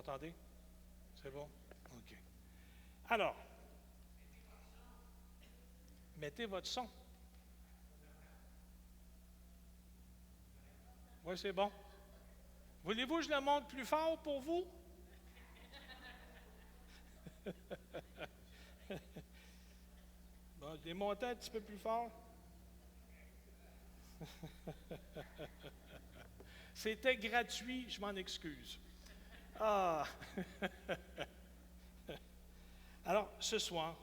m'entendez? C'est bon? OK. Alors, mettez votre son. Oui, c'est bon. Voulez-vous que je le monte plus fort pour vous? Bon, je l'ai monté un petit peu plus fort. C'était gratuit, je m'en excuse. Ah! Alors, ce soir,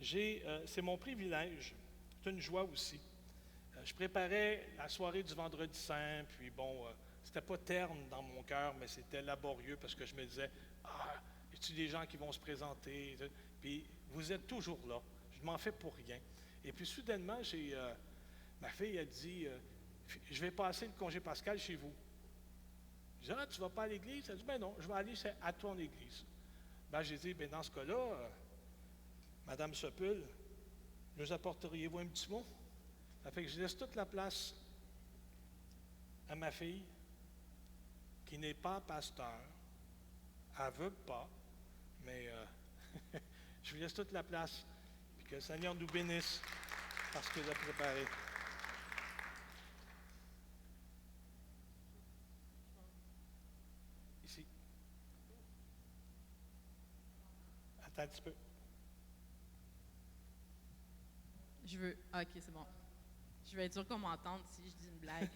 c'est mon privilège, c'est une joie aussi. Je préparais la soirée du Vendredi Saint, puis bon, c'était pas terne dans mon cœur, mais c'était laborieux parce que je me disais, ah, y a-t-il des gens qui vont se présenter? Puis vous êtes toujours là, je m'en fais pour rien. Et puis soudainement, ma fille a dit, je vais passer le congé pascal chez vous. Je dis, ah, tu vas pas à l'église? Elle dit, ben non, je vais aller à ton église. Ben, j'ai dit, ben dans ce cas-là, Madame Sepul, nous apporteriez-vous un petit mot? Ça fait que je laisse toute la place à ma fille, qui n'est pas pasteur. Elle ne veut pas, mais je lui laisse toute la place. Puis que le Seigneur nous bénisse parce qu'il a préparé. Ici. Attends un petit peu. Ok, c'est bon. Je vais être sûr qu'on m'entende si je dis une blague.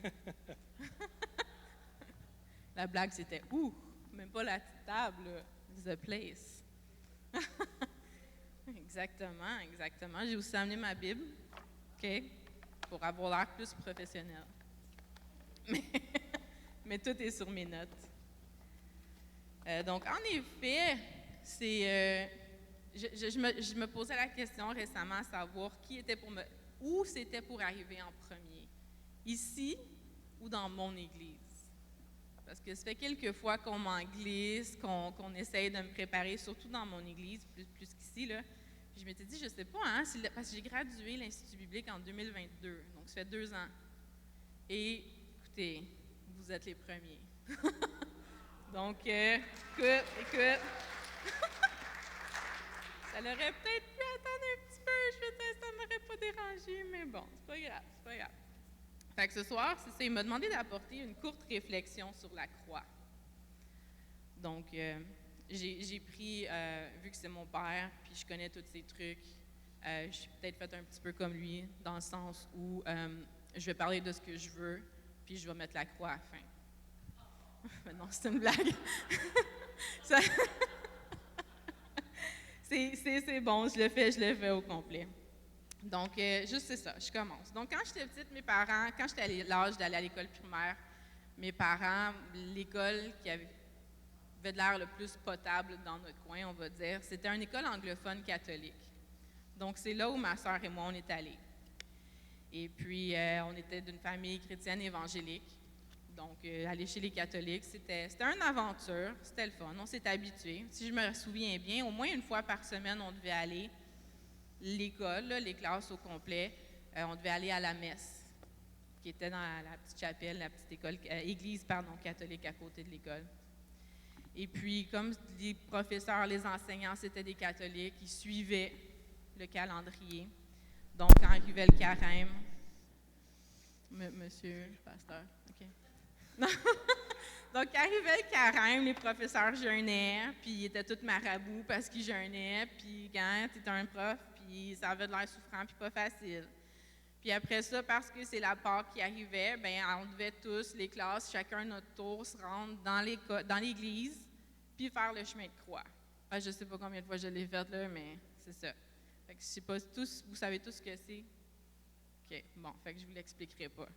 La blague, c'était « Ouh! » Même pas la petite table, là. The place. Exactement, exactement. J'ai aussi amené ma Bible, OK, pour avoir l'air plus professionnel. Mais tout est sur mes notes. Donc, en effet, je me posais la question récemment à savoir où c'était pour arriver en premier, ici ou dans mon église. Parce que ça fait quelques fois qu'on m'en glisse, qu'on essaye de me préparer, surtout dans mon église, plus qu'ici, là. Puis je m'étais dit, je sais pas, hein, parce que j'ai gradué l'Institut biblique en 2022, donc ça fait 2 ans. Et, écoutez, vous êtes les premiers. Donc, écoute. Ça l'aurait peut-être pu attendre un petit peu, ça ne m'aurait pas dérangé, mais bon, c'est pas grave. Fait que ce soir, il m'a demandé d'apporter une courte réflexion sur la croix. Donc, j'ai pris, vu que c'est mon père, puis je connais tous ses trucs, j'ai peut-être fait un petit peu comme lui, dans le sens où je vais parler de ce que je veux, puis je vais mettre la croix à la fin. Non, c'est une blague. C'est bon, je le fais au complet. Donc, juste c'est ça, je commence. Donc, quand j'étais petite, quand j'étais à l'âge d'aller à l'école primaire, mes parents, l'école qui avait de l'air le plus potable dans notre coin, on va dire, c'était une école anglophone catholique. Donc, c'est là où ma sœur et moi, on est allés. Et puis, on était d'une famille chrétienne évangélique. Donc, aller chez les catholiques, c'était une aventure, c'était le fun, on s'est habitués. Si je me souviens bien, au moins une fois par semaine, on devait aller l'école, là, les classes au complet, on devait aller à la messe, qui était dans la petite chapelle, la petite église catholique à côté de l'école. Et puis, comme les professeurs, les enseignants, c'était des catholiques, ils suivaient le calendrier. Donc, quand arrivait le carême, monsieur le pasteur, OK. Non. Donc, arrivait le carême, les professeurs jeûnaient, puis ils étaient tous marabouts parce qu'ils jeûnaient, puis quand tu étais un prof, puis ça avait de l'air souffrant, puis pas facile. Puis après ça, parce que c'est la Pâque qui arrivait, bien, on devait tous, les classes, chacun notre tour, se rendre dans l'église, puis faire le chemin de croix. Je ne sais pas combien de fois je l'ai fait, là, mais c'est ça. Fait que je sais pas tous, vous savez tous ce que c'est? OK, bon, fait que je vous l'expliquerai pas.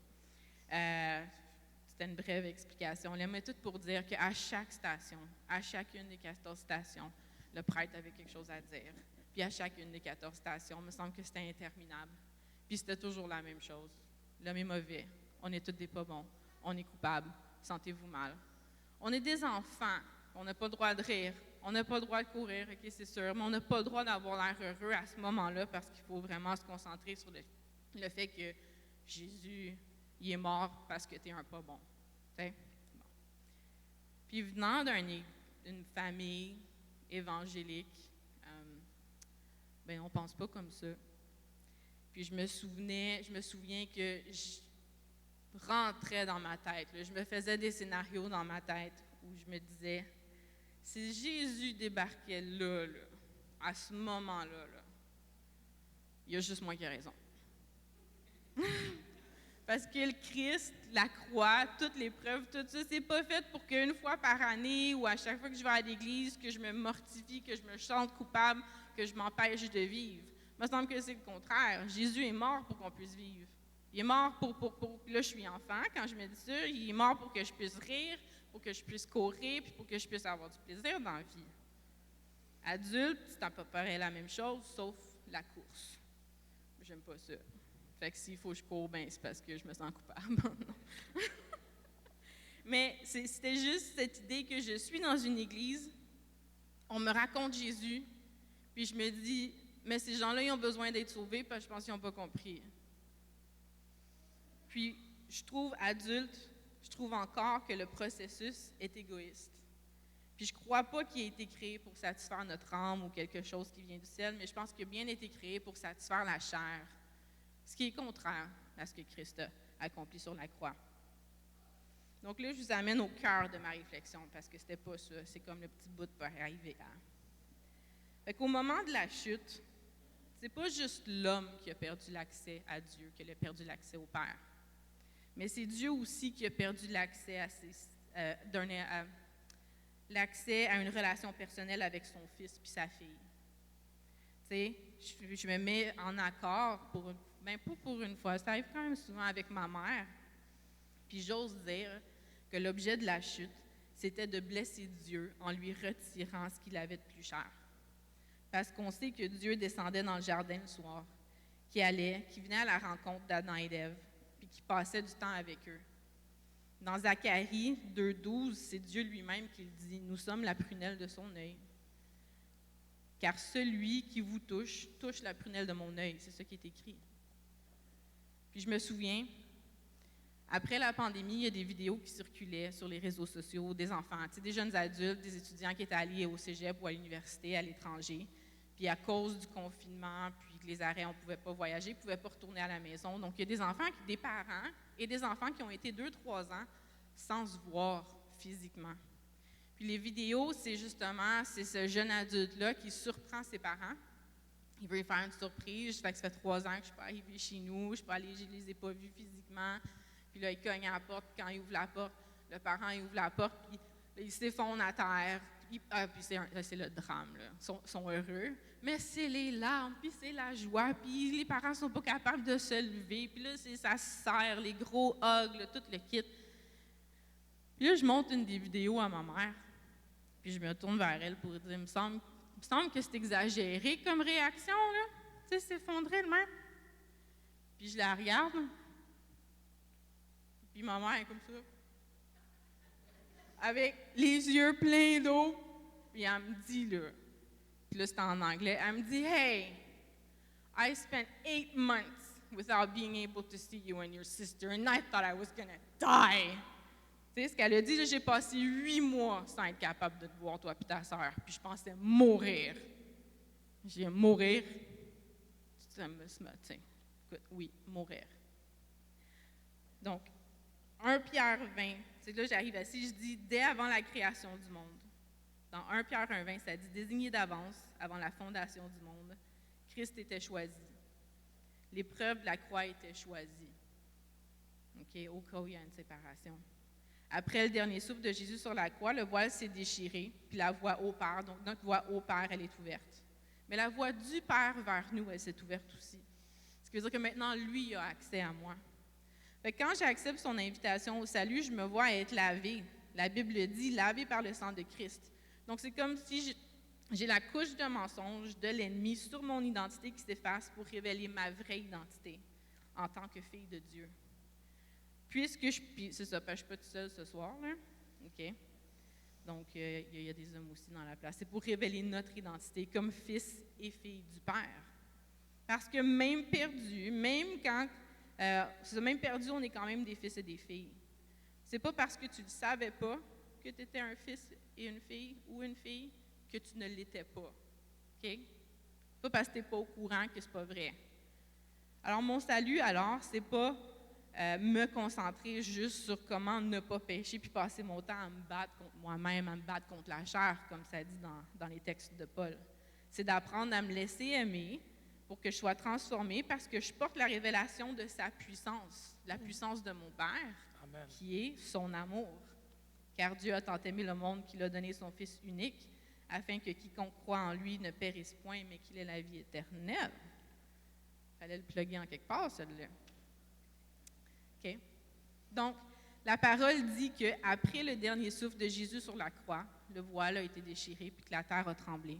C'était une brève explication, là, mais tout pour dire qu'à chaque station, à chacune des 14 stations, le prêtre avait quelque chose à dire. Puis à chacune des 14 stations, il me semble que c'était interminable. Puis c'était toujours la même chose. L'homme est mauvais. On est tous des pas bons. On est coupables. Sentez-vous mal. On est des enfants. On n'a pas le droit de rire. On n'a pas le droit de courir, OK, c'est sûr. Mais on n'a pas le droit d'avoir l'air heureux à ce moment-là parce qu'il faut vraiment se concentrer sur le fait que Jésus, il est mort parce que tu es un pas bon. Bon. Puis venant une famille évangélique. On ne pense pas comme ça. Puis je me souviens que je rentrais dans ma tête. Là, je me faisais des scénarios dans ma tête où je me disais, si Jésus débarquait là, à ce moment-là, il y a juste moi qui ai raison. Parce que le Christ, la croix, toutes les preuves, tout ça, c'est pas fait pour qu'une fois par année ou à chaque fois que je vais à l'église, que je me mortifie, que je me sente coupable, que je m'empêche de vivre. Il me semble que c'est le contraire. Jésus est mort pour qu'on puisse vivre. Il est mort pour... Là, je suis enfant, quand je me dis ça, il est mort pour que je puisse rire, pour que je puisse courir, puis pour que je puisse avoir du plaisir dans la vie. Adulte, c'est à peu près la même chose, sauf la course. J'aime pas ça. Fait que s'il faut que je cours, c'est parce que je me sens coupable. Mais c'était juste cette idée que je suis dans une église, on me raconte Jésus, puis je me dis, mais ces gens-là, ils ont besoin d'être sauvés, parce que je pense qu'ils n'ont pas compris. Puis, je trouve encore que le processus est égoïste. Puis, je ne crois pas qu'il ait été créé pour satisfaire notre âme ou quelque chose qui vient du ciel, mais je pense qu'il a bien été créé pour satisfaire la chair. Ce qui est contraire à ce que Christ a accompli sur la croix. Donc là, je vous amène au cœur de ma réflexion, parce que c'était pas ça, c'est comme le petit bout pour arriver à. Fait qu'au moment de la chute, c'est pas juste l'homme qui a perdu l'accès à Dieu, qui a perdu l'accès au Père, mais c'est Dieu aussi qui a perdu l'accès l'accès à une relation personnelle avec son fils puis sa fille. Tu sais, je me mets en accord pas pour une fois, ça arrive quand même souvent avec ma mère. Puis j'ose dire que l'objet de la chute, c'était de blesser Dieu en lui retirant ce qu'il avait de plus cher. Parce qu'on sait que Dieu descendait dans le jardin le soir, qui venait à la rencontre d'Adam et d'Ève, puis qui passait du temps avec eux. Dans Zacharie 2,12, c'est Dieu lui-même qui le dit, « Nous sommes la prunelle de son œil. Car celui qui vous touche la prunelle de mon œil. » C'est ça qui est écrit. Puis je me souviens, après la pandémie, il y a des vidéos qui circulaient sur les réseaux sociaux des enfants, des jeunes adultes, des étudiants qui étaient allés au cégep ou à l'université à l'étranger. Puis à cause du confinement, puis les arrêts, on ne pouvait pas voyager, on ne pouvait pas retourner à la maison. Donc, il y a des parents et des enfants qui ont été 2-3 ans sans se voir physiquement. Puis les vidéos, c'est ce jeune adulte-là qui surprend ses parents. Il veut lui faire une surprise. Ça fait 3 ans que je ne suis pas arrivée chez nous. Je ne les ai pas vus physiquement. Puis là, il cogne à la porte. Quand il ouvre la porte, le parent il ouvre la porte, puis il s'effondre à terre. Puis c'est le drame, là. Ils sont heureux. Mais c'est les larmes, puis c'est la joie. Puis les parents ne sont pas capables de se lever. Puis là, ça se serre, les gros hugs, là, tout le kit. Puis là, je montre une des vidéos à ma mère. Puis je me tourne vers elle pour dire, il me semble que c'est exagéré comme réaction, là. Tu sais, s'effondrer de même. Puis je la regarde. Puis ma mère est comme ça. Avec les yeux pleins d'eau. Puis elle me dit, là. Puis là, c'est en anglais. Elle me dit, hey, I spent 8 months without being able to see you and your sister, and I thought I was gonna die. Tu sais, ce qu'elle a dit, j'ai passé 8 mois sans être capable de te voir, toi et ta sœur, puis je pensais mourir. J'ai dit, mourir? Ça me tiens. Écoute, oui, mourir. Donc, 1 Pierre 20, c'est là j'arrive à je dis, dès avant la création du monde. Dans 1 Pierre 1,20, ça dit, désigné d'avance, avant la fondation du monde, Christ était choisi. L'épreuve de la croix était choisie. OK, au cas où il y a une séparation. Après le dernier souffle de Jésus sur la croix, le voile s'est déchiré, puis la voie au Père, donc notre voie au Père, elle est ouverte. Mais la voie du Père vers nous, elle s'est ouverte aussi. Ce qui veut dire que maintenant, lui a accès à moi. Fait que quand j'accepte son invitation au salut, je me vois être lavé. La Bible dit, lavé par le sang de Christ. Donc, c'est comme si j'ai la couche de mensonge de l'ennemi sur mon identité qui s'efface pour révéler ma vraie identité en tant que fille de Dieu. C'est ça, je suis pas toute seule ce soir, là. OK? Donc, il y a des hommes aussi dans la place. C'est pour révéler notre identité comme fils et fille du Père. Parce que même perdu, on est quand même des fils et des filles. C'est pas parce que tu le savais pas que tu étais un fils et une fille ou une fille que tu ne l'étais pas. OK? Pas parce que tu n'es pas au courant que ce n'est pas vrai. Alors, mon salut, c'est pas me concentrer juste sur comment ne pas pécher puis passer mon temps à me battre contre moi-même, à me battre contre la chair, comme ça dit dans les textes de Paul. C'est d'apprendre à me laisser aimer pour que je sois transformée parce que je porte la révélation de sa puissance, la puissance de mon Père, Amen. qui est son amour. Car Dieu a tant aimé le monde qu'il a donné son Fils unique, afin que quiconque croit en lui ne périsse point, mais qu'il ait la vie éternelle. Il fallait le plugger en quelque part, celui-là. OK? Donc, la parole dit qu'après le dernier souffle de Jésus sur la croix, le voile a été déchiré puis que la terre a tremblé.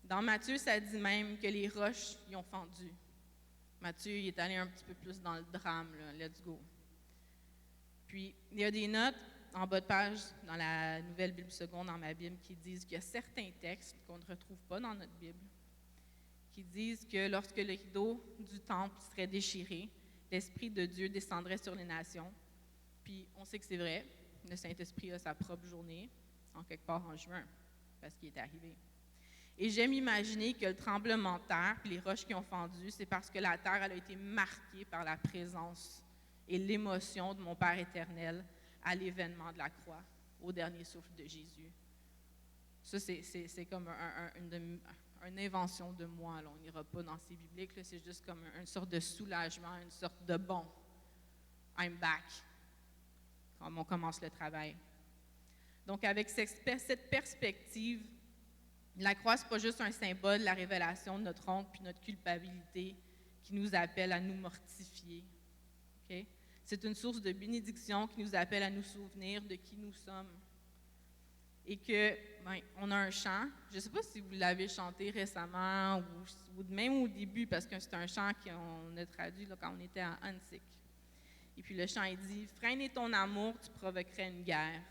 Dans Matthieu, ça dit même que les roches y ont fendu. Matthieu il est allé un petit peu plus dans le drame, là. Let's go. Puis, il y a des notes en bas de page dans la Nouvelle Bible seconde, dans ma Bible, qui disent qu'il y a certains textes qu'on ne retrouve pas dans notre Bible, qui disent que lorsque le rideau du temple serait déchiré, l'Esprit de Dieu descendrait sur les nations. Puis, on sait que c'est vrai, le Saint-Esprit a sa propre journée, en quelque part en juin, parce qu'il est arrivé. Et j'aime imaginer que le tremblement de terre et les roches qui ont fendu, c'est parce que la terre elle a été marquée par la présence et l'émotion de mon Père éternel à l'événement de la croix, au dernier souffle de Jésus. Ça, c'est comme une invention de moi. Là. On n'ira pas dans ces bibliques. Là. C'est juste comme une sorte de soulagement, une sorte de bon. I'm back. Quand on commence le travail. Donc, avec cette perspective, la croix, ce n'est pas juste un symbole de la révélation de notre honte puis notre culpabilité qui nous appelle à nous mortifier. Okay? C'est une source de bénédiction qui nous appelle à nous souvenir de qui nous sommes. Et que, on a un chant, je ne sais pas si vous l'avez chanté récemment ou même au début, parce que c'est un chant qu'on a traduit là, quand on était à Hansik. Et puis le chant, il dit « Freiner ton amour, tu provoquerais une guerre.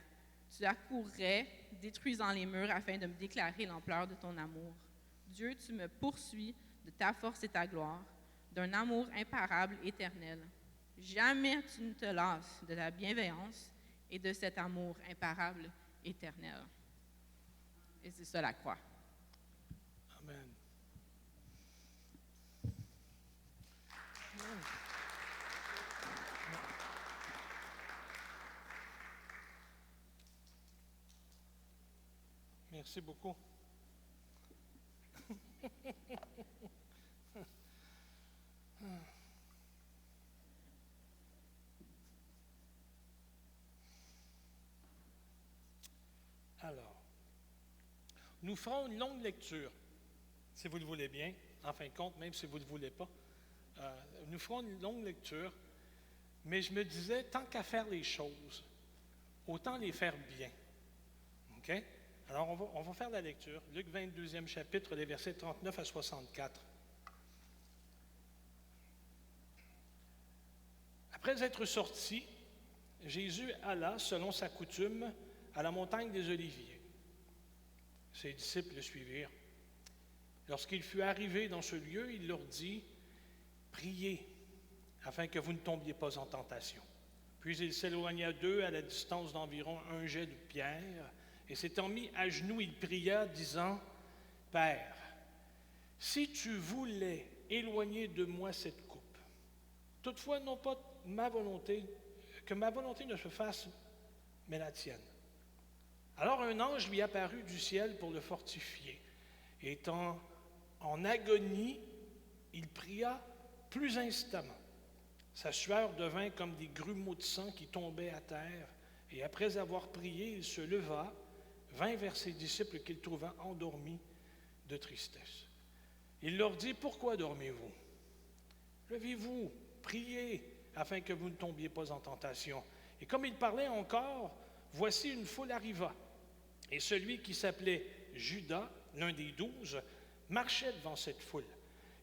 Tu accourrais, détruisant les murs afin de me déclarer l'ampleur de ton amour. Dieu, tu me poursuis de ta force et ta gloire, d'un amour imparable, éternel. Jamais tu ne te lasses de ta bienveillance et de cet amour imparable, éternel. » Et c'est ça la croix. Amen. Merci beaucoup. Alors, nous ferons une longue lecture, si vous le voulez bien, en fin de compte, même si vous ne le voulez pas. Nous ferons une longue lecture, mais je me disais, tant qu'à faire les choses, autant les faire bien. OK? Alors, on va faire la lecture. Luc 22e chapitre, les versets 39 à 64. Après être sorti, Jésus alla, selon sa coutume, à la montagne des Oliviers. Ses disciples le suivirent. Lorsqu'il fut arrivé dans ce lieu, il leur dit « Priez, afin que vous ne tombiez pas en tentation. » Puis il s'éloigna d'eux à la distance d'environ un jet de pierre, et s'étant mis à genoux, il pria, disant « Père, si tu voulais éloigner de moi cette coupe, toutefois non pas ma volonté, que ma volonté ne se fasse, mais la tienne. » Alors un ange lui apparut du ciel pour le fortifier. Étant en agonie, il pria plus instamment. Sa sueur devint comme des grumeaux de sang qui tombaient à terre, et après avoir prié, il se leva, vint vers ses disciples qu'il trouva endormis de tristesse. Il leur dit, « Pourquoi dormez-vous? Levez-vous, priez, afin que vous ne tombiez pas en tentation. » Et comme il parlait encore, voici une foule arriva. Et celui qui s'appelait Judas, l'un des 12, marchait devant cette foule.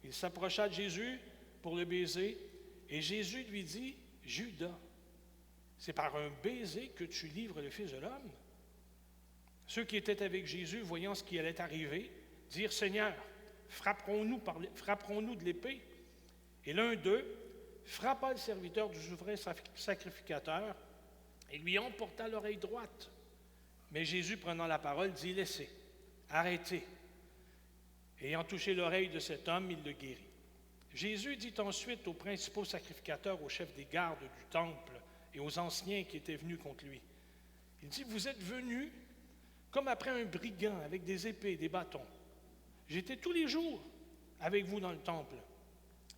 Il s'approcha de Jésus pour le baiser, et Jésus lui dit, « Judas, c'est par un baiser que tu livres le Fils de l'homme? » Ceux qui étaient avec Jésus, voyant ce qui allait arriver, dirent, « Seigneur, frapperons-nous de l'épée? » Et l'un d'eux frappa le serviteur du souverain sacrificateur et lui emporta l'oreille droite. Mais Jésus, prenant la parole, dit, laissez, arrêtez. Ayant touché l'oreille de cet homme, il le guérit. Jésus dit ensuite aux principaux sacrificateurs, aux chefs des gardes du temple et aux anciens qui étaient venus contre lui. Il dit, vous êtes venus comme après un brigand avec des épées et des bâtons. J'étais tous les jours avec vous dans le temple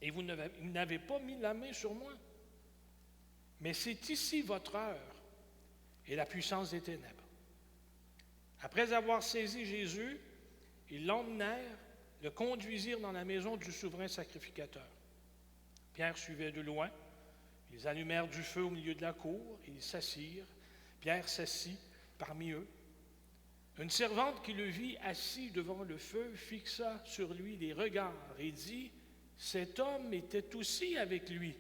et vous n'avez pas mis la main sur moi. Mais c'est ici votre heure et la puissance des ténèbres. Après avoir saisi Jésus, ils l'emmenèrent, le conduisirent dans la maison du souverain sacrificateur. Pierre suivait de loin. Ils allumèrent du feu au milieu de la cour et ils s'assirent. Pierre s'assit parmi eux. Une servante qui le vit assis devant le feu fixa sur lui les regards et dit, « Cet homme était aussi avec lui. »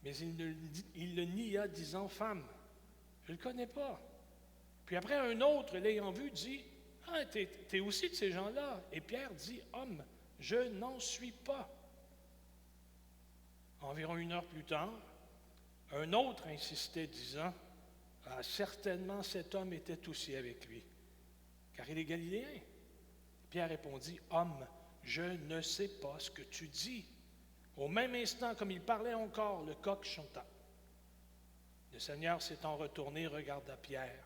Mais il le nia, disant, « Femme, je ne le connais pas. » Puis après, un autre, l'ayant vu, dit, « Ah, t'es aussi de ces gens-là. » Et Pierre dit, « Homme, je n'en suis pas. » Environ 1 heure plus tard, un autre insistait, disant, « Ah, certainement cet homme était aussi avec lui, car il est galiléen. » Pierre répondit, « Homme, je ne sais pas ce que tu dis. » Au même instant, comme il parlait encore, le coq chanta. Le Seigneur s'étant retourné, regarda Pierre.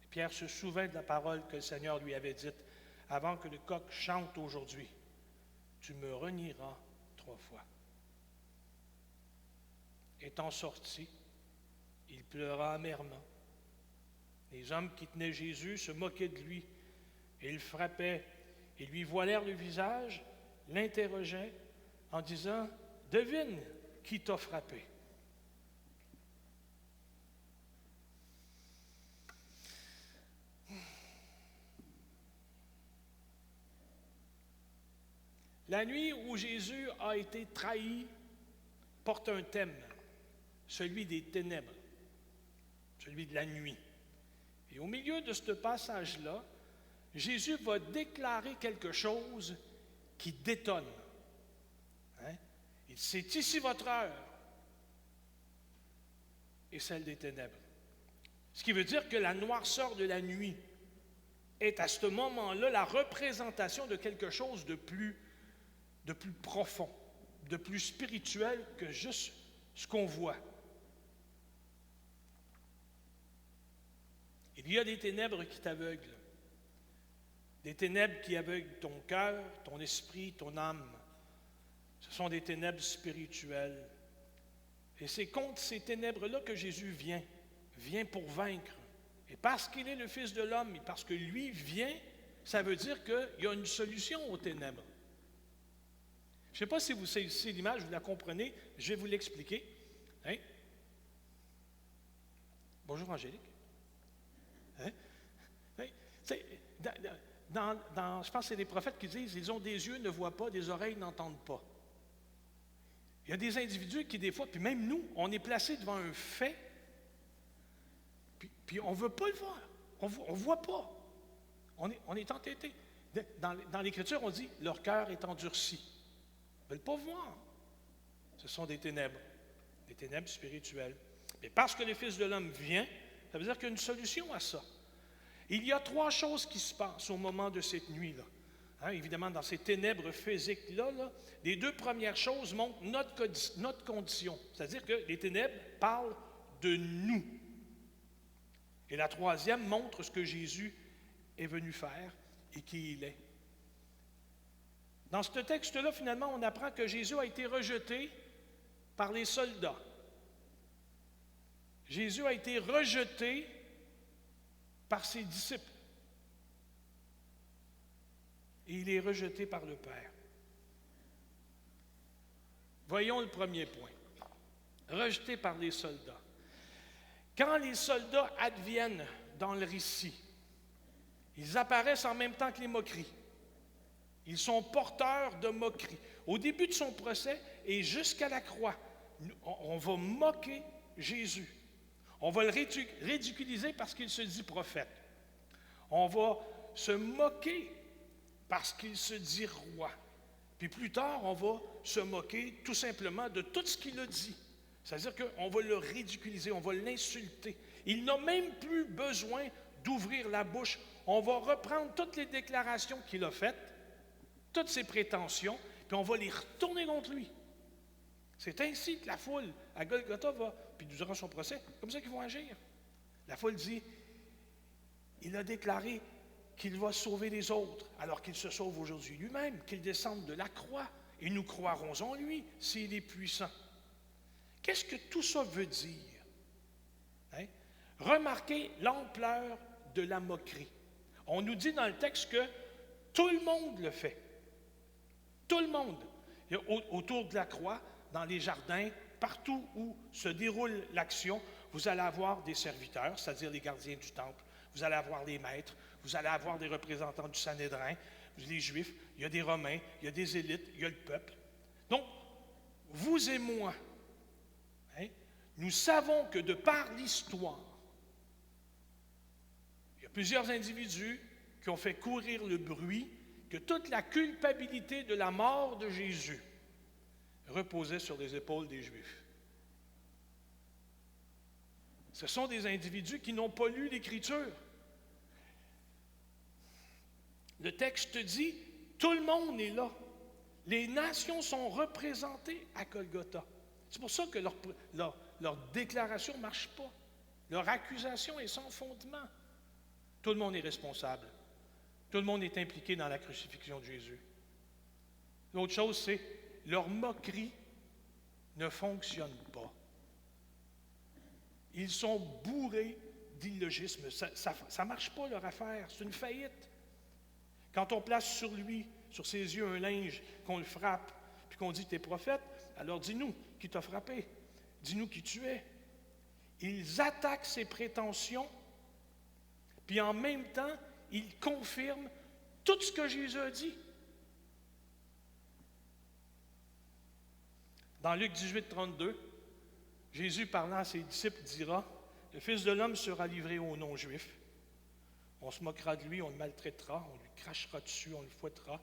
Et Pierre se souvint de la parole que le Seigneur lui avait dite, « Avant que le coq chante aujourd'hui, tu me renieras 3 fois. » Étant sorti, il pleura amèrement. Les hommes qui tenaient Jésus se moquaient de lui et le frappaient et lui voilèrent le visage, l'interrogeaient en disant, « Devine qui t'a frappé. » La nuit où Jésus a été trahi porte un thème, celui des ténèbres, celui de la nuit. Et au milieu de ce passage-là, Jésus va déclarer quelque chose qui détonne. C'est ici votre heure et celle des ténèbres. Ce qui veut dire que la noirceur de la nuit est à ce moment-là la représentation de quelque chose de plus profond, de plus spirituel que juste ce qu'on voit. Il y a des ténèbres qui t'aveuglent, des ténèbres qui aveuglent ton cœur, ton esprit, ton âme. Ce sont des ténèbres spirituelles. Et c'est contre ces ténèbres-là que Jésus vient pour vaincre. Et parce qu'il est le Fils de l'homme, et parce que lui vient, ça veut dire qu'il y a une solution aux ténèbres. Je ne sais pas si vous saisissez l'image, vous la comprenez, je vais vous l'expliquer. Hein? Bonjour Angélique. Hein? Hein? Je pense que c'est des prophètes qui disent, ils ont des yeux, ne voient pas, des oreilles, n'entendent pas. Il y a des individus qui, des fois, puis même nous, on est placés devant un fait, puis on ne veut pas le voir. On ne voit pas. On est entêté. Dans l'Écriture, on dit, leur cœur est endurci. Ils ne veulent pas voir. Ce sont des ténèbres spirituelles. Mais parce que le Fils de l'homme vient, ça veut dire qu'il y a une solution à ça. Il y a 3 choses qui se passent au moment de cette nuit-là. Évidemment, dans ces ténèbres physiques-là, les 2 premières choses montrent notre condition. C'est-à-dire que les ténèbres parlent de nous. Et la 3e montre ce que Jésus est venu faire et qui il est. Dans ce texte-là, finalement, on apprend que Jésus a été rejeté par les soldats. Jésus a été rejeté par ses disciples. Et il est rejeté par le Père. Voyons le premier point. Rejeté par les soldats. Quand les soldats adviennent dans le récit, ils apparaissent en même temps que les moqueries. Ils sont porteurs de moqueries. Au début de son procès et jusqu'à la croix, on va moquer Jésus. On va le ridiculiser parce qu'il se dit prophète. On va se moquer parce qu'il se dit roi. Puis plus tard, on va se moquer tout simplement de tout ce qu'il a dit. C'est-à-dire qu'on va le ridiculiser, on va l'insulter. Il n'a même plus besoin d'ouvrir la bouche. On va reprendre toutes les déclarations qu'il a faites, toutes ses prétentions, puis on va les retourner contre lui. C'est ainsi que la foule à Golgotha va, puis durant son procès, comme ça qu'ils vont agir. La foule dit, il a déclaré qu'il va sauver les autres, alors qu'il se sauve aujourd'hui lui-même, qu'il descende de la croix, et nous croirons en lui s'il est puissant. Qu'est-ce que tout ça veut dire? Hein? Remarquez l'ampleur de la moquerie. On nous dit dans le texte que tout le monde le fait. Tout le monde. Autour de la croix, dans les jardins, partout où se déroule l'action, vous allez avoir des serviteurs, c'est-à-dire les gardiens du temple. Vous allez avoir les maîtres, vous allez avoir des représentants du Sanhédrin, les Juifs, il y a des Romains, il y a des élites, il y a le peuple. Donc, vous et moi, hein, nous savons que de par l'histoire, il y a plusieurs individus qui ont fait courir le bruit que toute la culpabilité de la mort de Jésus reposait sur les épaules des Juifs. Ce sont des individus qui n'ont pas lu l'Écriture. Le texte dit, tout le monde est là. Les nations sont représentées à Golgotha. C'est pour ça que leur déclaration ne marche pas. Leur accusation est sans fondement. Tout le monde est responsable. Tout le monde est impliqué dans la crucifixion de Jésus. L'autre chose, c'est leur moquerie ne fonctionne pas. Ils sont bourrés d'illogisme. Ça ne marche pas leur affaire. C'est une faillite. Quand on place sur lui, sur ses yeux, un linge, qu'on le frappe, puis qu'on dit « t'es prophète », alors dis-nous qui t'a frappé. Dis-nous qui tu es. Ils attaquent ses prétentions, puis en même temps, ils confirment tout ce que Jésus a dit. Dans Luc 18, 32, Jésus, parlant à ses disciples, dira « Le Fils de l'homme sera livré aux non-juifs. On se moquera de lui, on le maltraitera, on lui crachera dessus, on le fouettera,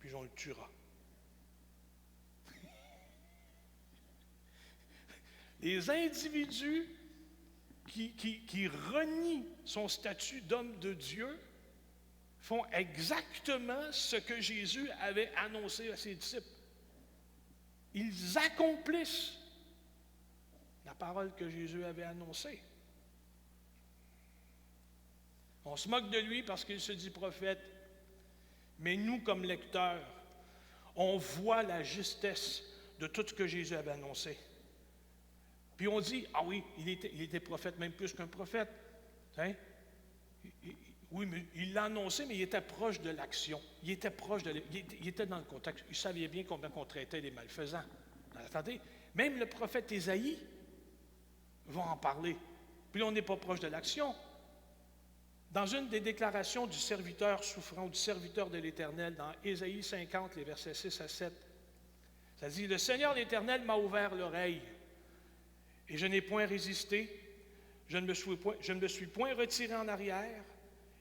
puis on le tuera. » Les individus qui renient son statut d'homme de Dieu font exactement ce que Jésus avait annoncé à ses disciples. Ils accomplissent la parole que Jésus avait annoncée. On se moque de lui parce qu'il se dit prophète, mais nous, comme lecteurs, on voit la justesse de tout ce que Jésus avait annoncé. Puis on dit, ah oui, il était prophète, même plus qu'un prophète. Hein? Oui, mais il l'a annoncé, mais il était proche de l'action. Il était dans le contexte. Il savait bien combien on traitait les malfaisants. Attendez, même le prophète Ésaïe va en parler. Puis on n'est pas proche de l'action. Dans une des déclarations du serviteur souffrant, du serviteur de l'Éternel, dans Ésaïe 50, les versets 6 à 7, ça dit, « Le Seigneur l'Éternel m'a ouvert l'oreille, et je n'ai point résisté, je ne me suis point retiré en arrière,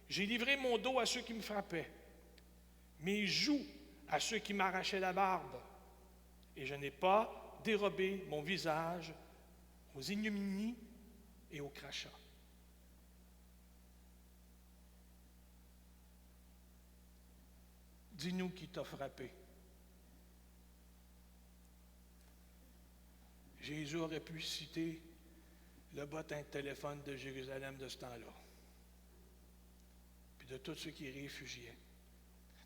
j'ai livré mon dos à ceux qui me frappaient, mes joues à ceux qui m'arrachaient la barbe, et je n'ai pas dérobé mon visage aux ignominies et aux crachats. » Dis-nous qui t'a frappé. Jésus aurait pu citer le bottin de téléphone de Jérusalem de ce temps-là, puis de tous ceux qui y réfugiaient.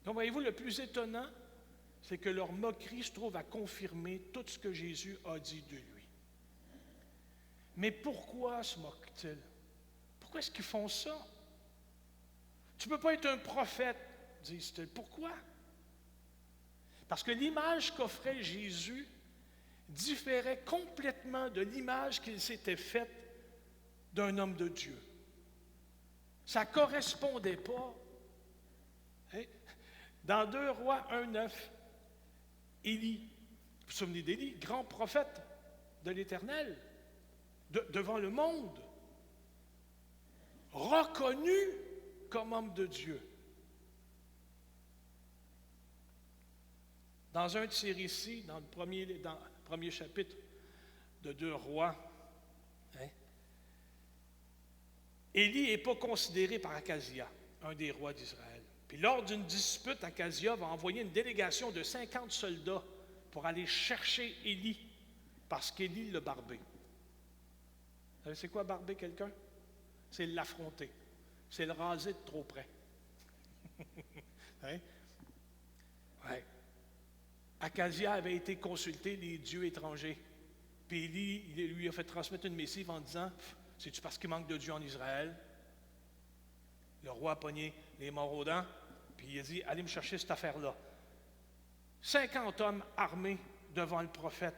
Donc, voyez-vous, le plus étonnant, c'est que leur moquerie se trouve à confirmer tout ce que Jésus a dit de lui. Mais pourquoi se moquent-ils? Pourquoi est-ce qu'ils font ça? Tu ne peux pas être un prophète, disent-ils. Pourquoi? Parce que l'image qu'offrait Jésus différait complètement de l'image qu'il s'était faite d'un homme de Dieu. Ça ne correspondait pas. Hein? Dans 2 Rois 1,9, Élie, vous vous souvenez d'Élie, grand prophète de l'Éternel, devant le monde, reconnu comme homme de Dieu. Dans un de ses récits, dans le premier chapitre de 2 Rois, hein, Élie n'est pas considéré par Akazia, un des rois d'Israël. Puis lors d'une dispute, Akazia va envoyer une délégation de 50 soldats pour aller chercher Élie, parce qu'Élie l'a barbé. Vous savez, c'est quoi barber quelqu'un? C'est l'affronter. C'est le raser de trop près. Hein? Ouais. Akazia avait été consulter les dieux étrangers. Puis Élie, il lui a fait transmettre une missive en disant, « C'est-tu parce qu'il manque de Dieu en Israël? » Le roi a pogné les morts aux dents, puis il a dit, « Allez me chercher cette affaire-là. » 50 hommes armés devant le prophète.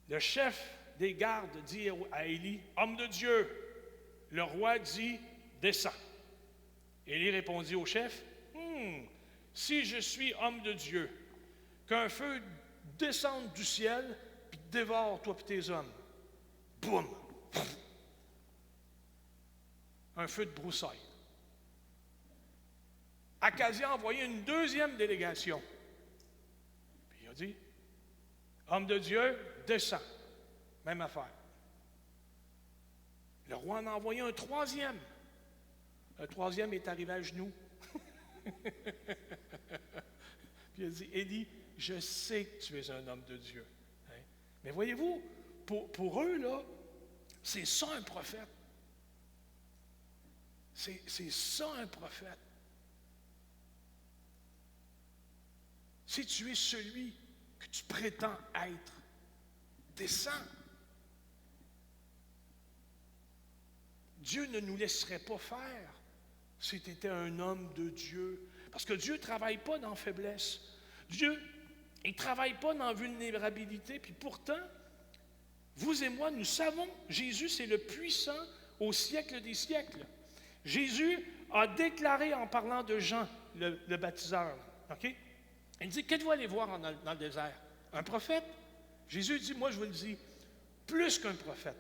Le chef des gardes dit à Élie, « Homme de Dieu! » Le roi dit, « Descends. » Élie répondit au chef, « Si je suis homme de Dieu, qu'un feu descende du ciel, puis dévore toi et tes hommes. » Boum! Un feu de broussailles. Akazia a envoyé une deuxième délégation. Puis il a dit, « Homme de Dieu, descends. » Même affaire. Le roi en a envoyé un troisième. Le troisième est arrivé à genoux. Puis il a dit, « Élie, je sais que tu es un homme de Dieu. Hein? » Mais voyez-vous, pour eux, là, c'est ça un prophète. C'est ça un prophète. Si tu es celui que tu prétends être, descends. Dieu ne nous laisserait pas faire si tu étais un homme de Dieu. Parce que Dieu ne travaille pas dans la faiblesse. Dieu, il ne travaille pas dans la vulnérabilité. Puis pourtant, vous et moi, nous savons, Jésus, c'est le puissant au siècle des siècles. Jésus a déclaré en parlant de Jean, le baptiseur, OK? Il dit, qu'êtes-vous allé voir dans le désert? Un prophète? Jésus dit, moi je vous le dis, plus qu'un prophète.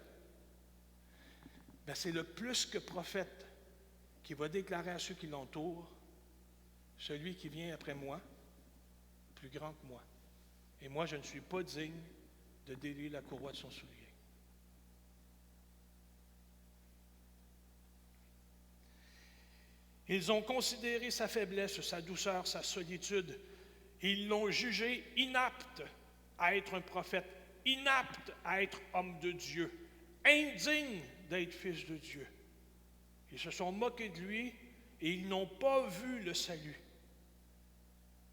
Ben, c'est le plus que prophète qui va déclarer à ceux qui l'entourent, celui qui vient après moi, plus grand que moi. Et moi, je ne suis pas digne de délier la courroie de son soulier. Ils ont considéré sa faiblesse, sa douceur, sa solitude. Ils l'ont jugé inapte à être un prophète, inapte à être homme de Dieu, indigne d'être fils de Dieu. Ils se sont moqués de lui et ils n'ont pas vu le salut.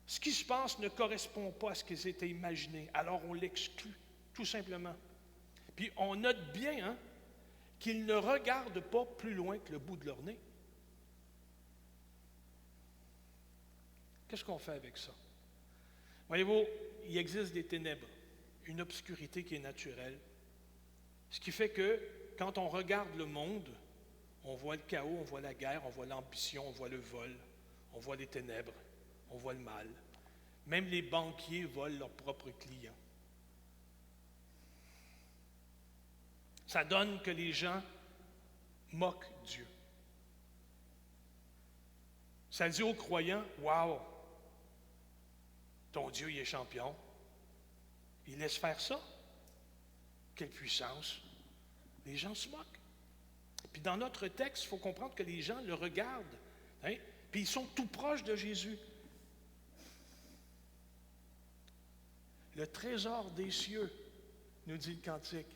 Ce qui se passe ne correspond pas à ce qu'ils étaient imaginés. Alors on l'exclut, tout simplement. Puis on note bien qu'ils ne regardent pas plus loin que le bout de leur nez. Qu'est-ce qu'on fait avec ça? Voyez-vous, il existe des ténèbres, une obscurité qui est naturelle. Ce qui fait que quand on regarde le monde, on voit le chaos, on voit la guerre, on voit l'ambition, on voit le vol, on voit les ténèbres, on voit le mal. Même les banquiers volent leurs propres clients. Ça donne que les gens moquent Dieu. Ça dit aux croyants, « Wow, ton Dieu, il est champion. Il laisse faire ça. Quelle puissance. » Les gens se moquent. Puis dans notre texte, il faut comprendre que les gens le regardent. Hein? Puis ils sont tout proches de Jésus. Le trésor des cieux, nous dit le cantique.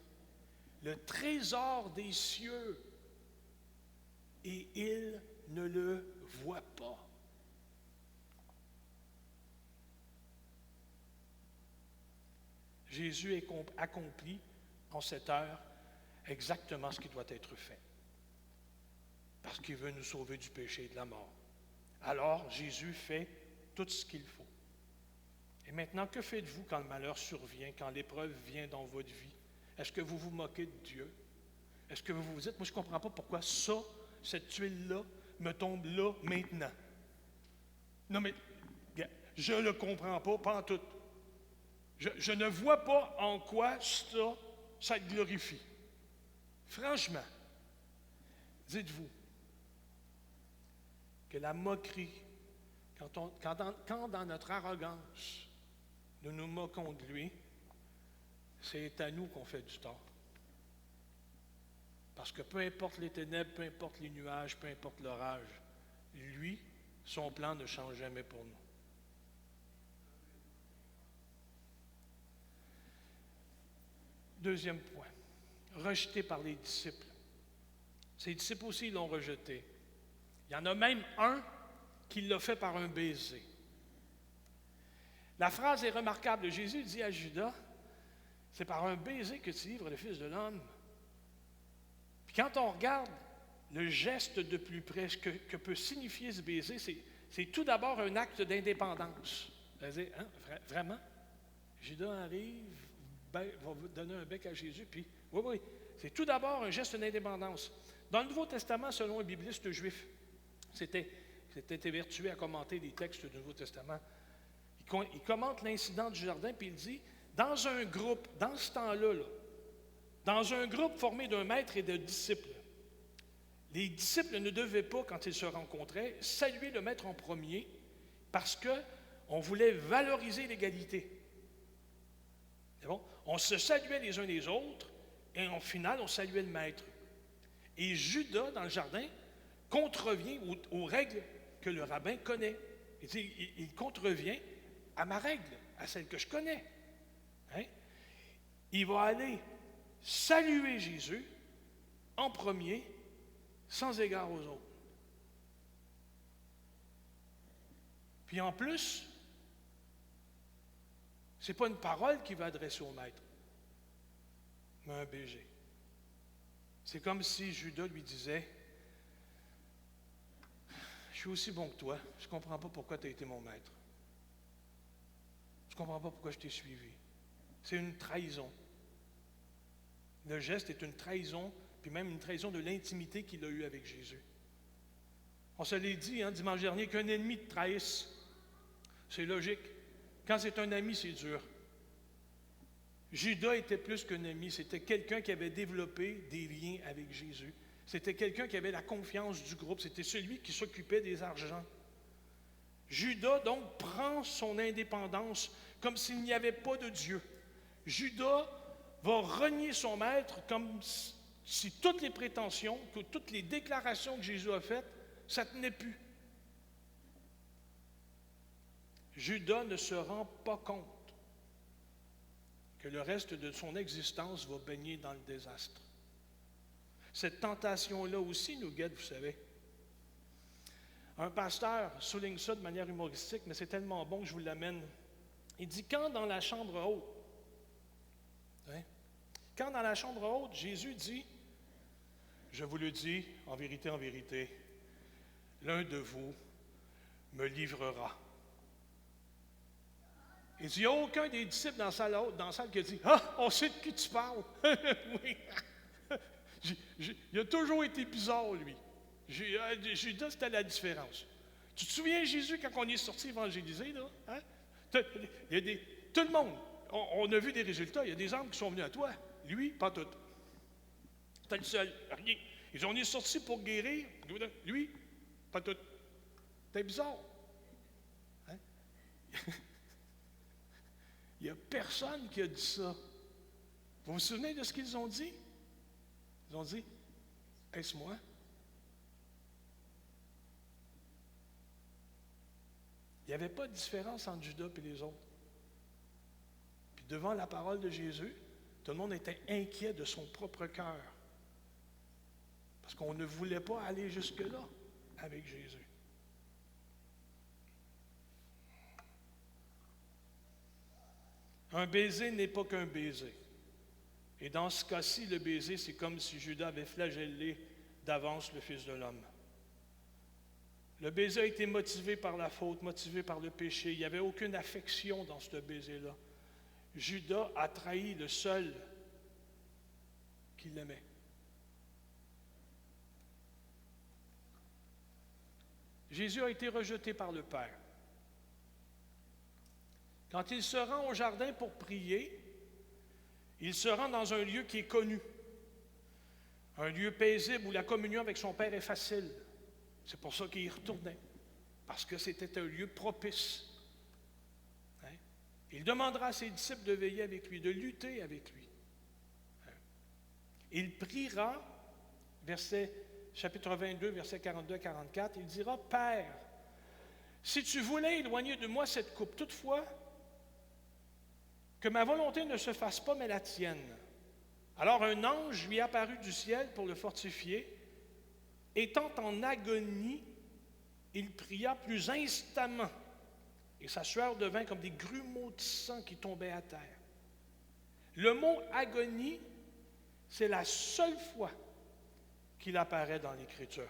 Le trésor des cieux. Et ils ne le voient pas. Jésus accomplit en cette heure exactement ce qui doit être fait. Parce qu'il veut nous sauver du péché et de la mort. Alors, Jésus fait tout ce qu'il faut. Et maintenant, que faites-vous quand le malheur survient, quand l'épreuve vient dans votre vie? Est-ce que vous vous moquez de Dieu? Est-ce que vous vous dites, moi je ne comprends pas pourquoi cette tuile-là, me tombe là, maintenant? Non, mais je ne le comprends pas, pas en tout. Je ne vois pas en quoi ça te glorifie. Franchement, dites-vous que la moquerie, quand dans notre arrogance, nous nous moquons de lui, c'est à nous qu'on fait du tort. Parce que peu importe les ténèbres, peu importe les nuages, peu importe l'orage, lui, son plan ne change jamais pour nous. Deuxième point, rejeté par les disciples. Ses disciples aussi l'ont rejeté. Il y en a même un qui l'a fait par un baiser. La phrase est remarquable. Jésus dit à Judas, c'est par un baiser que tu livres le Fils de l'homme. Puis quand on regarde le geste de plus près, ce que peut signifier ce baiser, c'est tout d'abord un acte d'indépendance. C'est-à-dire, hein, vraiment, Judas arrive, va donner un bec à Jésus, puis oui, c'est tout d'abord un geste d'indépendance. Dans le Nouveau Testament, selon un bibliste juif, c'était évertué à commenter des textes du Nouveau Testament. Il commente l'incident du jardin, puis il dit, dans un groupe, dans ce temps-là, dans un groupe formé d'un maître et de disciples, les disciples ne devaient pas, quand ils se rencontraient, saluer le maître en premier, parce qu'on voulait valoriser l'égalité. C'est bon? On se saluait les uns les autres, et en final, on saluait le maître. Et Judas, dans le jardin, contrevient aux règles que le rabbin connaît. Il contrevient à ma règle, à celle que je connais. Hein? Il va aller saluer Jésus en premier, sans égard aux autres. Puis en plus, ce n'est pas une parole qu'il va adresser au maître, mais un baiser. C'est comme si Judas lui disait, je suis aussi bon que toi, je ne comprends pas pourquoi tu as été mon maître. Je ne comprends pas pourquoi je t'ai suivi. C'est une trahison. Le geste est une trahison, puis même une trahison de l'intimité qu'il a eue avec Jésus. On se l'est dit, dimanche dernier, qu'un ennemi te trahisse. C'est logique. Quand c'est un ami, c'est dur. Judas était plus qu'un ami, c'était quelqu'un qui avait développé des liens avec Jésus. C'était quelqu'un qui avait la confiance du groupe, c'était celui qui s'occupait des argents. Judas, donc, prend son indépendance comme s'il n'y avait pas de Dieu. Judas va renier son maître comme si toutes les prétentions, toutes les déclarations que Jésus a faites, ça ne tenait plus. Judas ne se rend pas compte que le reste de son existence va baigner dans le désastre. Cette tentation-là aussi nous guette, vous savez. Un pasteur souligne ça de manière humoristique, mais c'est tellement bon que je vous l'amène. Il dit, quand dans la chambre haute, quand dans la chambre haute, Jésus dit, je vous le dis en vérité, l'un de vous me livrera. Il dit, il n'y a aucun des disciples dans la salle haute, dans la salle qui a dit, ah, on sait de qui tu parles. Oui. Il a toujours été bizarre, lui. Judas, c'était la différence. Tu te souviens, Jésus, quand on est sorti évangéliser, là? Hein? Il y a tout le monde, on a vu des résultats. Il y a des âmes qui sont venus à toi. Lui, pas tout. C'était le seul, rien. Ils ont dit, on est sorti pour guérir. Lui, pas tout. C'était bizarre. Hein? Il n'y a personne qui a dit ça. Vous vous souvenez de ce qu'ils ont dit? Ils ont dit, est-ce moi? Il n'y avait pas de différence entre Judas et les autres. Puis devant la parole de Jésus, tout le monde était inquiet de son propre cœur. Parce qu'on ne voulait pas aller jusque-là avec Jésus. Un baiser n'est pas qu'un baiser. Et dans ce cas-ci, le baiser, c'est comme si Judas avait flagellé d'avance le Fils de l'homme. Le baiser a été motivé par la faute, motivé par le péché. Il n'y avait aucune affection dans ce baiser-là. Judas a trahi le seul qui l'aimait. Jésus a été rejeté par le Père. Quand il se rend au jardin pour prier, il se rend dans un lieu qui est connu, un lieu paisible où la communion avec son Père est facile. C'est pour ça qu'il y retournait, parce que c'était un lieu propice. Hein? Il demandera à ses disciples de veiller avec lui, de lutter avec lui. Hein? Il priera chapitre 22, versets 42 à 44, il dira, « Père, si tu voulais éloigner de moi cette coupe, toutefois, que ma volonté ne se fasse pas, mais la tienne. » Alors un ange lui apparut du ciel pour le fortifier. Étant en agonie, il pria plus instamment, et sa sueur devint comme des grumeaux de sang qui tombaient à terre. Le mot agonie, c'est la seule fois qu'il apparaît dans l'Écriture.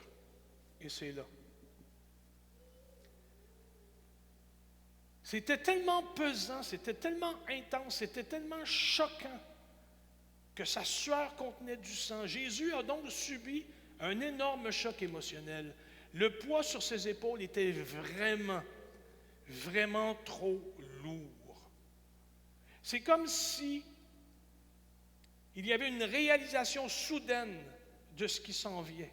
Et c'est là. C'était tellement pesant, c'était tellement intense, c'était tellement choquant que sa sueur contenait du sang. Jésus a donc subi un énorme choc émotionnel. Le poids sur ses épaules était vraiment, vraiment trop lourd. C'est comme si il y avait une réalisation soudaine de ce qui s'en vient.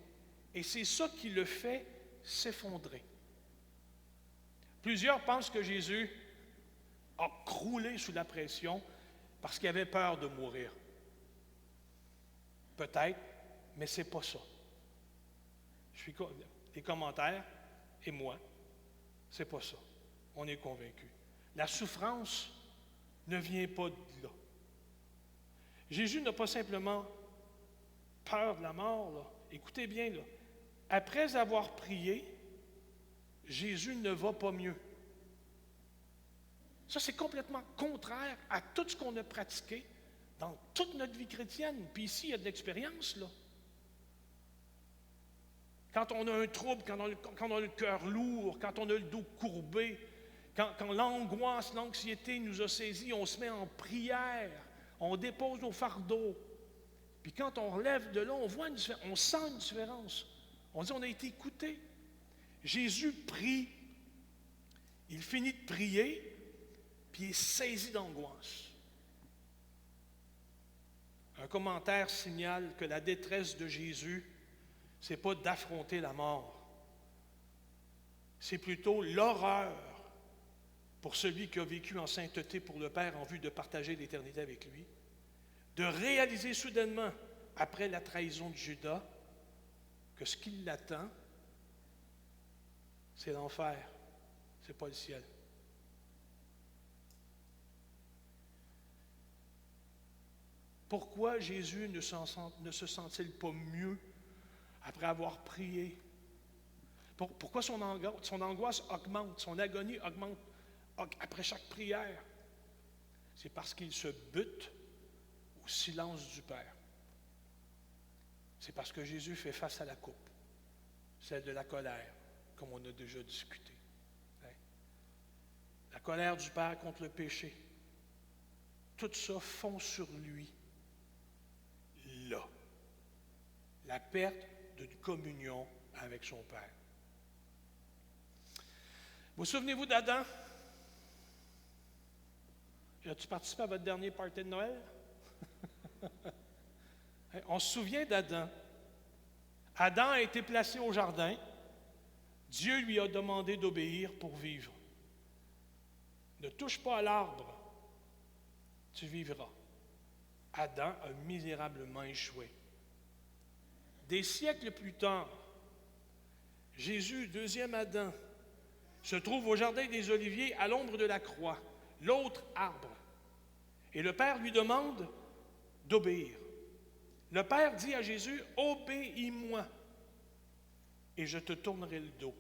Et c'est ça qui le fait s'effondrer. Plusieurs pensent que Jésus a croulé sous la pression parce qu'il avait peur de mourir. Peut-être, mais ce n'est pas ça. Les commentaires et moi, c'est pas ça. On est convaincus. La souffrance ne vient pas de là. Jésus n'a pas simplement peur de la mort, là. Écoutez bien, là. Après avoir prié, Jésus ne va pas mieux. Ça, c'est complètement contraire à tout ce qu'on a pratiqué dans toute notre vie chrétienne. Puis ici, il y a de l'expérience, là. Quand on a un trouble, quand on a le cœur lourd, quand on a le dos courbé, quand l'angoisse, l'anxiété nous a saisis, on se met en prière, on dépose nos fardeaux. Puis quand on relève de là, on voit une différence, on sent une différence. On dit on a été écouté. Jésus prie, il finit de prier, puis il est saisi d'angoisse. Un commentaire signale que la détresse de Jésus, ce n'est pas d'affronter la mort. C'est plutôt l'horreur pour celui qui a vécu en sainteté pour le Père en vue de partager l'éternité avec lui, de réaliser soudainement, après la trahison de Judas, que ce qui l'attend, c'est l'enfer, ce n'est pas le ciel. Pourquoi Jésus ne se sent-il pas mieux après avoir prié? Pourquoi son angoisse augmente, son agonie augmente après chaque prière? C'est parce qu'il se bute au silence du Père. C'est parce que Jésus fait face à la coupe, celle de la colère, comme on a déjà discuté. La colère du Père contre le péché. Tout ça fond sur lui, là. La perte d'une communion avec son Père. Vous souvenez-vous d'Adam? As-tu participé à votre dernier party de Noël? On se souvient d'Adam. Adam a été placé au jardin. Dieu lui a demandé d'obéir pour vivre. Ne touche pas à l'arbre, tu vivras. Adam a misérablement échoué. Des siècles plus tard, Jésus, deuxième Adam, se trouve au jardin des Oliviers à l'ombre de la croix, l'autre arbre. Et le Père lui demande d'obéir. Le Père dit à Jésus, « Obéis-moi, et je te tournerai le dos.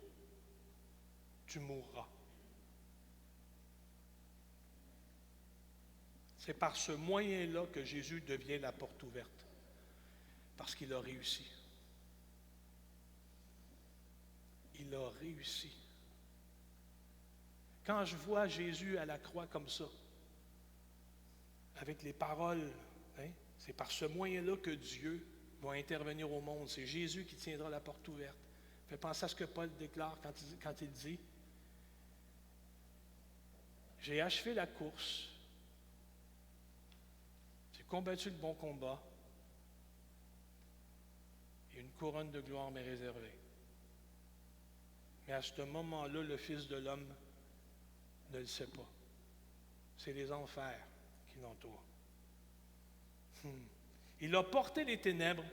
Tu mourras. » C'est par ce moyen-là que Jésus devient la porte ouverte, parce qu'il a réussi. Il a réussi. Quand je vois Jésus à la croix comme ça, avec les paroles, c'est par ce moyen-là que Dieu va intervenir au monde. C'est Jésus qui tiendra la porte ouverte. Fait penser à ce que Paul déclare quand il dit « J'ai achevé la course, j'ai combattu le bon combat, et une couronne de gloire m'est réservée. » Mais à ce moment-là, le Fils de l'homme ne le sait pas. C'est les enfers qui l'entourent. Il a porté les ténèbres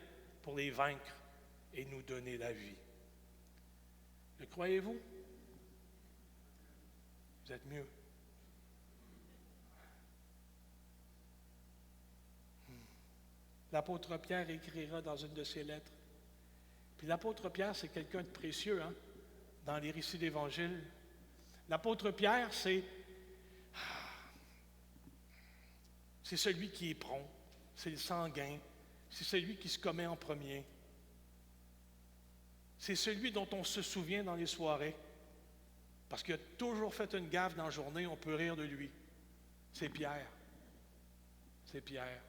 pour les vaincre. et nous donner la vie. Le croyez-vous? Vous êtes mieux. L'apôtre Pierre écrira dans une de ses lettres. Puis l'apôtre Pierre, c'est quelqu'un de précieux, hein, dans les récits d'Évangile. L'apôtre Pierre, c'est celui qui est prompt, c'est le sanguin, c'est celui qui se commet en premier. C'est celui dont on se souvient dans les soirées, parce qu'il a toujours fait une gaffe dans la journée, on peut rire de lui. C'est Pierre. C'est Pierre.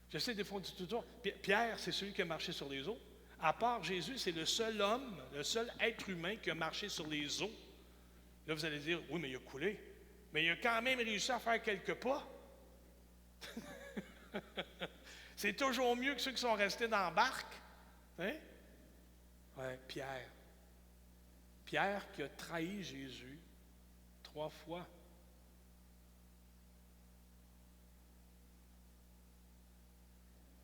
Je sais, des fois, on dit toujours, Pierre, c'est celui qui a marché sur les eaux. À part Jésus, c'est le seul homme, le seul être humain qui a marché sur les eaux. Là, vous allez dire, oui, mais il a coulé. Mais il a quand même réussi à faire quelques pas. C'est toujours mieux que ceux qui sont restés dans la barque. Hein? Oui, Pierre. Pierre qui a trahi Jésus 3 fois.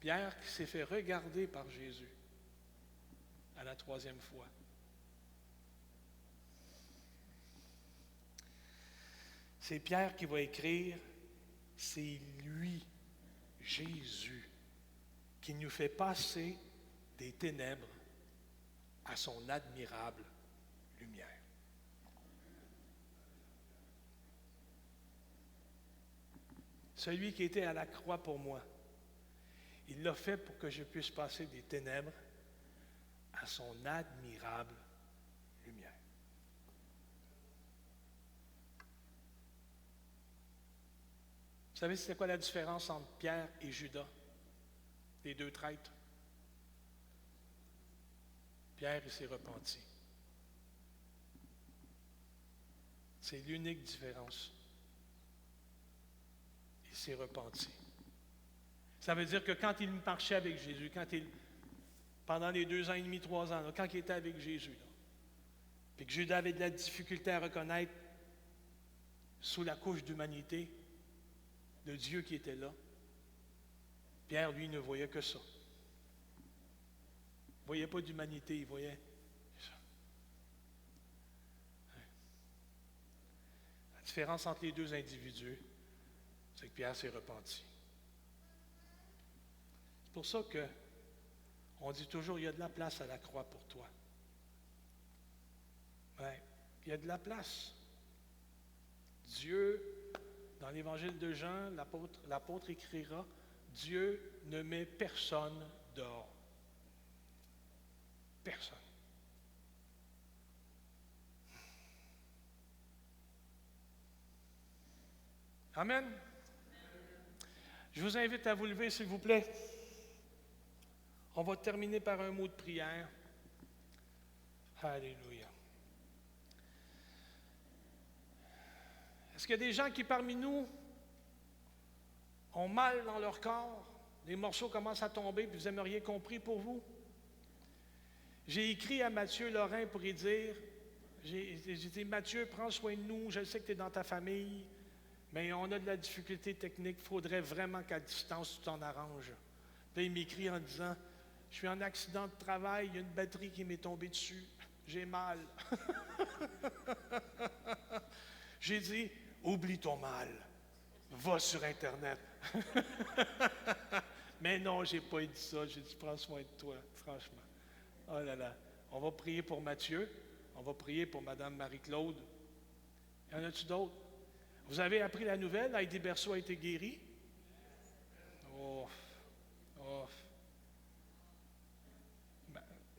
Pierre qui s'est fait regarder par Jésus à la 3e fois. C'est Pierre qui va écrire, c'est lui, Jésus, qui nous fait passer des ténèbres à son admirable lumière. Celui qui était à la croix pour moi, il l'a fait pour que je puisse passer des ténèbres à son admirable lumière. Vous savez, c'est quoi la différence entre Pierre et Judas, les 2 traîtres? Pierre, il s'est repenti. C'est l'unique différence. Il s'est repenti. Ça veut dire que quand il marchait avec Jésus, pendant les 2 ans et demi, 3 ans, là, quand il était avec Jésus, là, puis que Judas avait de la difficulté à reconnaître sous la couche d'humanité le Dieu qui était là, Pierre, lui, ne voyait que ça. Il ne voyait pas d'humanité, il voyait ça. La différence entre les 2 individus, c'est que Pierre s'est repenti. C'est pour ça qu'on dit toujours, il y a de la place à la croix pour toi. Ouais, il y a de la place. Dieu, dans l'Évangile de Jean, l'apôtre écrira, Dieu ne met personne dehors. Personne. Amen. Je vous invite à vous lever, s'il vous plaît. On va terminer par un mot de prière. Alléluia. Est-ce qu'il y a des gens qui, parmi nous, ont mal dans leur corps? Les morceaux commencent à tomber, puis vous aimeriez qu'on prie pour vous? J'ai écrit à Mathieu Lorrain pour lui dire, j'ai dit, Mathieu, prends soin de nous, je sais que tu es dans ta famille, mais on a de la difficulté technique, il faudrait vraiment qu'à distance, tu t'en arranges. Puis il m'écrit en disant, je suis en accident de travail, il y a une batterie qui m'est tombée dessus, j'ai mal. J'ai dit, oublie ton mal, va sur Internet. Mais non, je n'ai pas dit ça, j'ai dit, prends soin de toi, franchement. Oh là là, on va prier pour Mathieu, on va prier pour Mme Marie-Claude. Y en a-tu d'autres? Vous avez appris la nouvelle, Heidi Berceau a été guérie? Oh.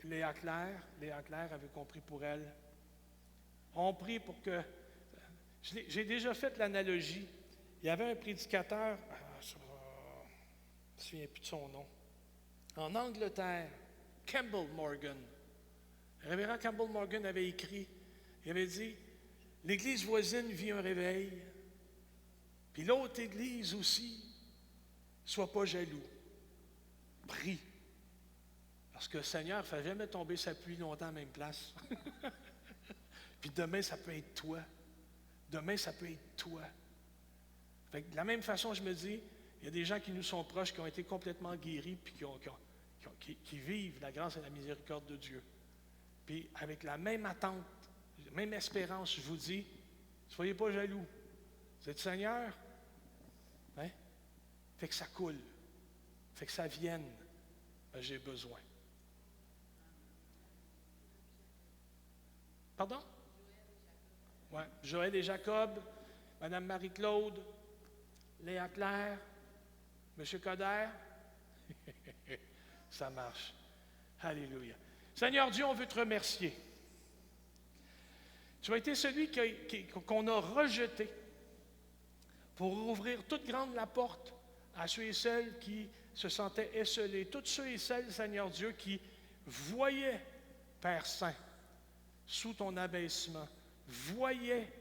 Léa Claire avait compris pour elle. On prie pour que... J'ai déjà fait l'analogie. Il y avait un prédicateur, je ne me souviens plus de son nom, en Angleterre, Campbell Morgan. Le révérend Campbell Morgan avait écrit, il avait dit, l'église voisine vit un réveil, puis l'autre église aussi, sois pas jaloux. Prie. Parce que le Seigneur ne fait jamais tomber sa pluie longtemps à la même place. Puis demain, ça peut être toi. Demain, ça peut être toi. Fait que de la même façon, je me dis, il y a des gens qui nous sont proches, qui ont été complètement guéris, puis qui qui vivent la grâce et la miséricorde de Dieu. Puis avec la même attente, la même espérance, je vous dis, soyez pas jaloux. Vous êtes Seigneur, hein? Fait que ça coule, fait que ça vienne, ben, j'ai besoin. Pardon? Ouais. Joël et Jacob, Mme Marie-Claude, Léa Claire, M. Coder. Ça marche. Alléluia. Seigneur Dieu, on veut te remercier. Tu as été celui qu'on a rejeté pour ouvrir toute grande la porte à ceux et celles qui se sentaient esseulés, tous ceux et celles, Seigneur Dieu, qui voyaient, Père Saint, sous ton abaissement, voyaient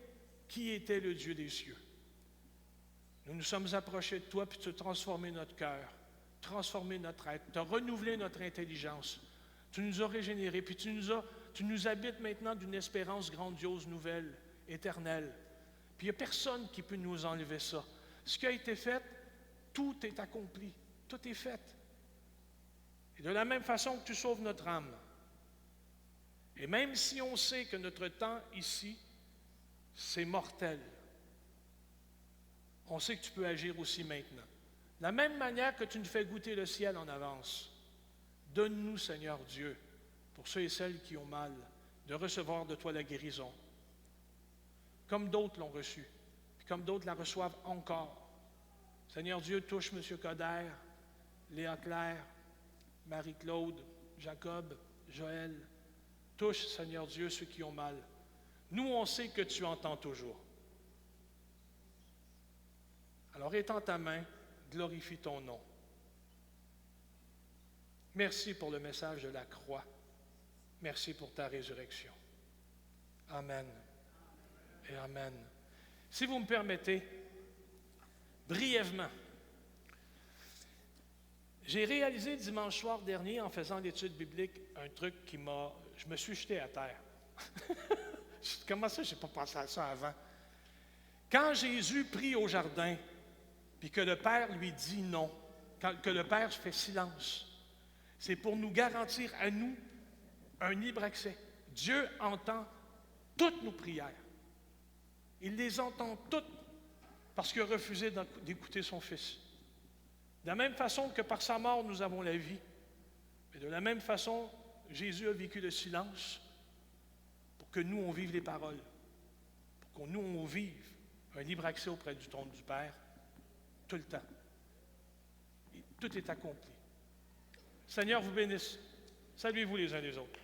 qui était le Dieu des cieux. Nous nous sommes approchés de toi, puis tu as transformé notre cœur, transformé notre être, tu as renouvelé notre intelligence, tu nous as régénérés, puis tu nous habites maintenant d'une espérance grandiose, nouvelle, éternelle. Puis il n'y a personne qui peut nous enlever ça. Ce qui a été fait, tout est accompli, tout est fait. Et de la même façon que tu sauves notre âme, et même si on sait que notre temps ici, c'est mortel, on sait que tu peux agir aussi maintenant. De la même manière que tu nous fais goûter le ciel en avance, donne-nous, Seigneur Dieu, pour ceux et celles qui ont mal, de recevoir de toi la guérison, comme d'autres l'ont reçu, puis comme d'autres la reçoivent encore. Seigneur Dieu, touche M. Coder, Léa Claire, Marie-Claude, Jacob, Joël. Touche, Seigneur Dieu, ceux qui ont mal. Nous, on sait que tu entends toujours. Alors, étends ta main, glorifie ton nom. Merci pour le message de la croix. Merci pour ta résurrection. Amen. Et amen. Si vous me permettez, brièvement, j'ai réalisé dimanche soir dernier, en faisant l'étude biblique, un truc je me suis jeté à terre. Comment ça, je n'ai pas pensé à ça avant? Quand Jésus prie au jardin, puis que le Père lui dit non, que le Père fait silence, c'est pour nous garantir à nous un libre accès. Dieu entend toutes nos prières. Il les entend toutes parce qu'il a refusé d'écouter son Fils. De la même façon que par sa mort, nous avons la vie. Et de la même façon, Jésus a vécu le silence pour que nous, on vive les paroles. Pour que nous, on vive un libre accès auprès du trône du Père tout le temps. Et tout est accompli. Seigneur vous bénisse. Saluez-vous les uns les autres.